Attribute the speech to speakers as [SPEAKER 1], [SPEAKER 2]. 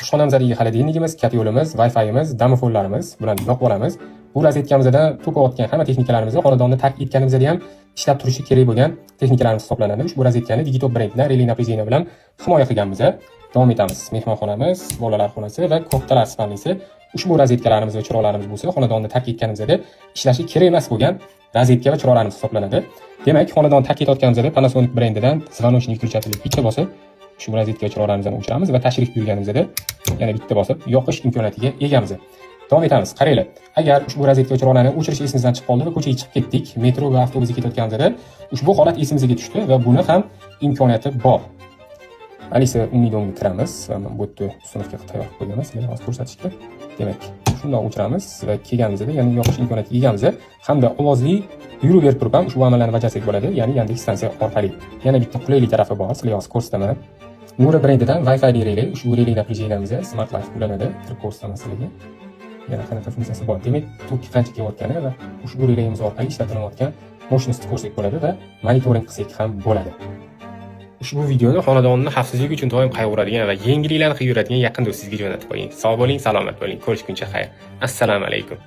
[SPEAKER 1] ishxonamizadagi xolodilnigimiz, kat yo'limiz, Wi-Fi'imiz, domofonlarimiz bilan yoqib olamiz. Bu rozetkamizda to'payotgan hamma texnikalarimizni xonadonni tark etganimizda ham ishlab turishi kerak bo'lgan texnikalarimiz hisoblanadi. Ushbu rozetkani Digitop brendidan Relay naprяжение bilan himoya qilganmiz. Davom etamiz. Mehmonxonamiz, bolalar xonasi va kattalar spalnisi. Ushbu rozetkalarimiz va chiroqlarimiz bo'lsa, xonadonni tark etganimizda ishlashi kerak emas bo'lgan rozetka va chiroqlarimiz hisoblanadi. Demak, xonadonni tark etayotganimizda Panasonic brendidan звоночный включатель bitta bosib, ushbu rozetka va chiroqlarimizni o'chiramiz va tashrif buyurganimizda yana bitta bosib yoqish imkoniyatiga egamiz. Davom etamiz. Qaranglar. Agar ushbu rozetka va chiroqlarni o'chirish esimizdan chiqib qoldi va ko'chaga chiqib ketdik, metro va avtobusga ketayotganimizda ushbu holat esimizga tushdi va buni ham imkoniyati bor. Alisa umidonga kiramiz va men bu yerda sinfga tayyor qilib qo'yganmiz. Sizlarga hozir ko'rsatishga. Demak, shundoq o'chiramiz va kelganimizda, ya'ni yoqish imkoniyatiga egamiz hamda ovozli buyruq berib turib ham ushbu amallarni bajarsak bo'ladi, ya'ni Yandex stansiya orqali. Yana bitta qulaylik tarafi bor, sizlarga hozir ko'rsataman. Nura brendidan Wi-Fi relay, ushbu relay napряжениемizga Smart Life ulanadi. Kirib ko'rsataman sizlarga. Yana qanaqa funksiyasi bor. Demak, to'k qancha kelayotgani va ushbu relayimiz orqali ishlatilayotgan moshinasini ko'rsak bo'ladi va monitoring qilsak ham bo'ladi. Ushbu videoni xonadonni xavfsizligi uchun doim qayg'uradigan va yengilliklarni qilib yuradigan yaqin do'stingizga jo'natib qo'ying. Sog' bo'ling, salomat bo'ling. Ko'rishguncha xayr. Assalomu alaykum.